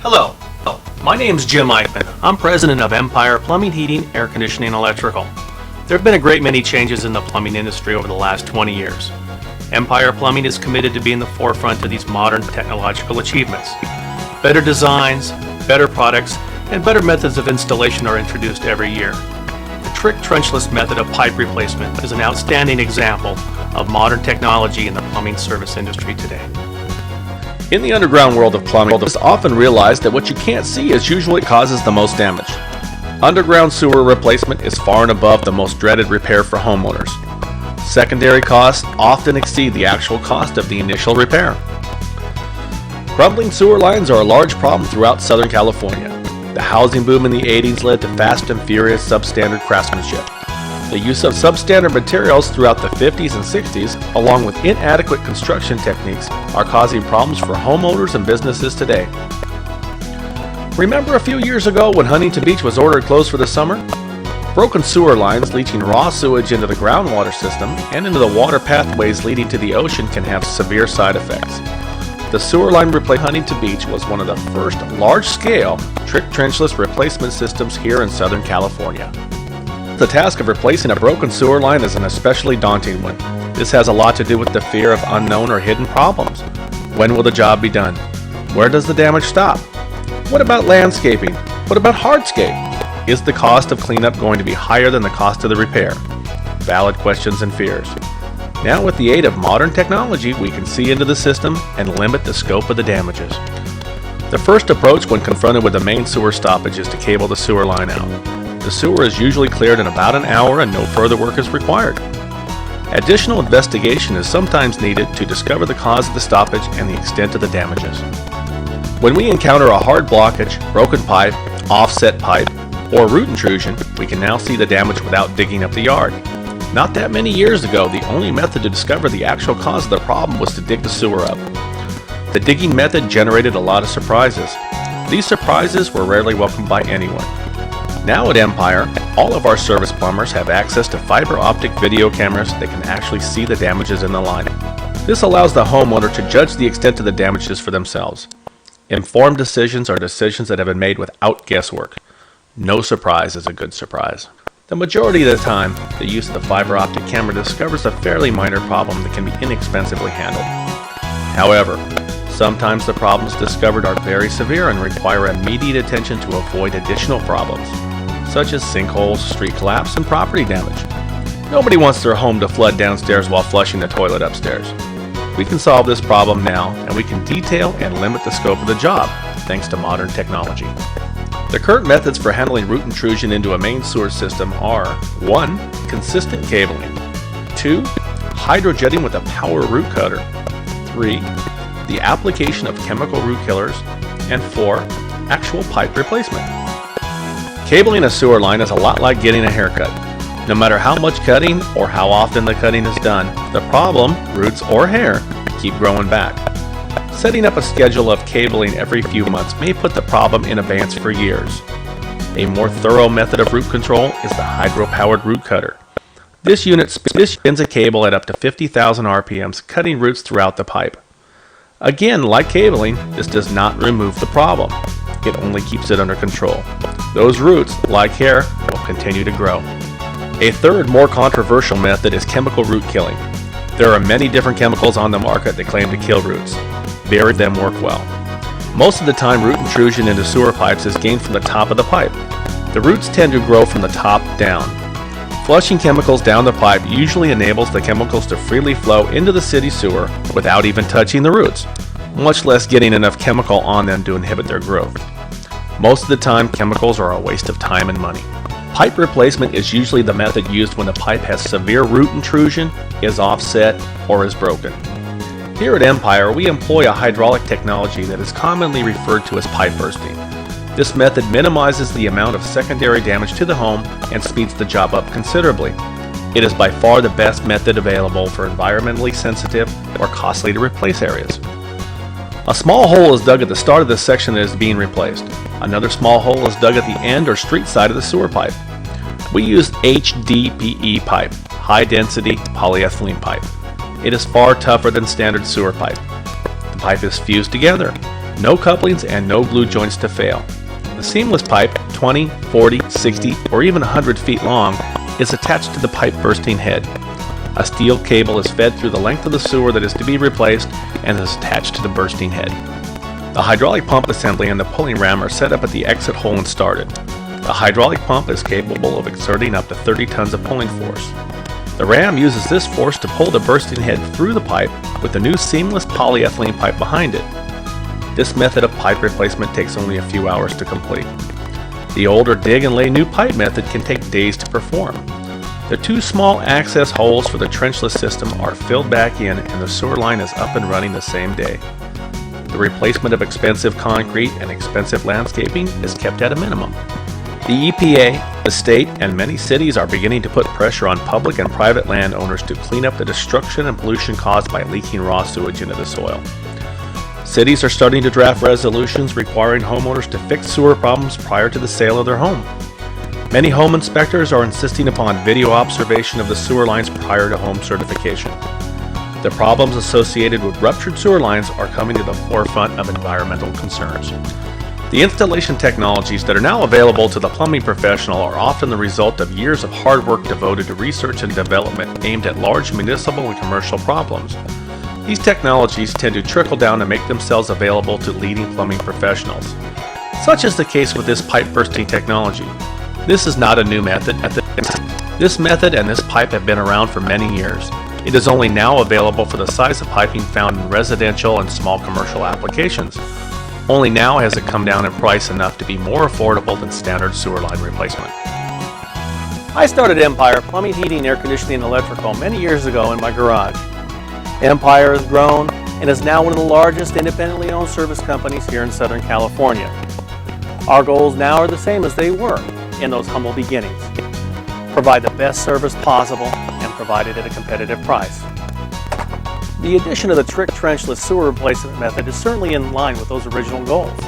Hello, my name's Jim Eichman. I'm president of Empire Plumbing, Heating, Air Conditioning, and Electrical. There have been a great many changes in the plumbing industry over the last 20 years. Empire Plumbing is committed to being the forefront of these modern technological achievements. Better designs, better products, and better methods of installation are introduced every year. The Trick Trenchless method of pipe replacement is an outstanding example of modern technology in the plumbing service industry today. In the underground world of plumbing, it's often realized that what you can't see is usually what causes the most damage. Underground sewer replacement is far and above the most dreaded repair for homeowners. Secondary costs often exceed the actual cost of the initial repair. Crumbling sewer lines are a large problem throughout Southern California. The housing boom in the 80s led to fast and furious substandard craftsmanship. The use of substandard materials throughout the 50s and 60s, along with inadequate construction techniques, are causing problems for homeowners and businesses today. Remember a few years ago when Huntington Beach was ordered closed for the summer? Broken sewer lines leaching raw sewage into the groundwater system and into the water pathways leading to the ocean can have severe side effects. The sewer line replacement at Huntington Beach was one of the first large-scale Trick Trenchless replacement systems here in Southern California. The task of replacing a broken sewer line is an especially daunting one. This has a lot to do with the fear of unknown or hidden problems. When will the job be done? Where does the damage stop? What about landscaping? What about hardscape? Is the cost of cleanup going to be higher than the cost of the repair? Valid questions and fears. Now with the aid of modern technology, we can see into the system and limit the scope of the damages. The first approach when confronted with a main sewer stoppage is to cable the sewer line out. The sewer is usually cleared in about an hour and no further work is required. Additional investigation is sometimes needed to discover the cause of the stoppage and the extent of the damages. When we encounter a hard blockage, broken pipe, offset pipe, or root intrusion, we can now see the damage without digging up the yard. Not that many years ago, the only method to discover the actual cause of the problem was to dig the sewer up. The digging method generated a lot of surprises. These surprises were rarely welcomed by anyone. Now at Empire, all of our service plumbers have access to fiber optic video cameras that can actually see the damages in the line. This allows the homeowner to judge the extent of the damages for themselves. Informed decisions are decisions that have been made without guesswork. No surprise is a good surprise. The majority of the time, the use of the fiber optic camera discovers a fairly minor problem that can be inexpensively handled. However, sometimes the problems discovered are very severe and require immediate attention to avoid additional problems, such as sinkholes, street collapse, and property damage. Nobody wants their home to flood downstairs while flushing the toilet upstairs. We can solve this problem now, and we can detail and limit the scope of the job, thanks to modern technology. The current methods for handling root intrusion into a main sewer system are 1. Consistent cabling, 2. Hydrojetting with a power root cutter, 3. The application of chemical root killers, and 4. Actual pipe replacement. Cabling a sewer line is a lot like getting a haircut. No matter how much cutting or how often the cutting is done, the problem, roots or hair, keep growing back. Setting up a schedule of cabling every few months may put the problem in abeyance for years. A more thorough method of root control is the hydro-powered root cutter. This unit spins a cable at up to 50,000 RPMs, cutting roots throughout the pipe. Again, like cabling, this does not remove the problem. It only keeps it under control. Those roots, like hair, will continue to grow. A third, more controversial method is chemical root killing. There are many different chemicals on the market that claim to kill roots. Very them work well. Most of the time, root intrusion into sewer pipes is gained from the top of the pipe. The roots tend to grow from the top down. Flushing chemicals down the pipe usually enables the chemicals to freely flow into the city sewer without even touching the roots, much less getting enough chemical on them to inhibit their growth. Most of the time, chemicals are a waste of time and money. Pipe replacement is usually the method used when the pipe has severe root intrusion, is offset, or is broken. Here at Empire, we employ a hydraulic technology that is commonly referred to as pipe bursting. This method minimizes the amount of secondary damage to the home and speeds the job up considerably. It is by far the best method available for environmentally sensitive or costly to replace areas. A small hole is dug at the start of the section that is being replaced. Another small hole is dug at the end or street side of the sewer pipe. We use HDPE pipe, high density polyethylene pipe. It is far tougher than standard sewer pipe. The pipe is fused together. No couplings and no glue joints to fail. The seamless pipe, 20, 40, 60, or even 100 feet long, is attached to the pipe bursting head. A steel cable is fed through the length of the sewer that is to be replaced and is attached to the bursting head. The hydraulic pump assembly and the pulling ram are set up at the exit hole and started. The hydraulic pump is capable of exerting up to 30 tons of pulling force. The ram uses this force to pull the bursting head through the pipe with the new seamless polyethylene pipe behind it. This method of pipe replacement takes only a few hours to complete. The older dig and lay new pipe method can take days to perform. The two small access holes for the trenchless system are filled back in and the sewer line is up and running the same day. The replacement of expensive concrete and expensive landscaping is kept at a minimum. The EPA, the state, and many cities are beginning to put pressure on public and private landowners to clean up the destruction and pollution caused by leaking raw sewage into the soil. Cities are starting to draft resolutions requiring homeowners to fix sewer problems prior to the sale of their home. Many home inspectors are insisting upon video observation of the sewer lines prior to home certification. The problems associated with ruptured sewer lines are coming to the forefront of environmental concerns. The installation technologies that are now available to the plumbing professional are often the result of years of hard work devoted to research and development aimed at large municipal and commercial problems. These technologies tend to trickle down and make themselves available to leading plumbing professionals. Such is the case with this pipe bursting technology. This is not a new method. This method and this pipe have been around for many years. It is only now available for the size of piping found in residential and small commercial applications. Only now has it come down in price enough to be more affordable than standard sewer line replacement. I started Empire Plumbing, Heating, Air Conditioning, and Electrical many years ago in my garage. Empire has grown and is now one of the largest independently owned service companies here in Southern California. Our goals now are the same as they were in those humble beginnings. Provide the best service possible and provide it at a competitive price. The addition of the Trick trenchless sewer replacement method is certainly in line with those original goals.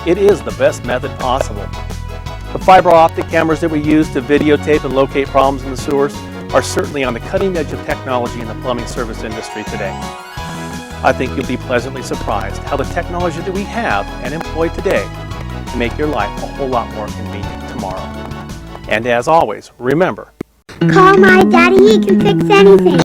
It is the best method possible. The fiber optic cameras that we use to videotape and locate problems in the sewers are certainly on the cutting edge of technology in the plumbing service industry today. I think you'll be pleasantly surprised how the technology that we have and employ today can make your life a whole lot more convenient tomorrow. And as always, remember, call my daddy, he can fix anything.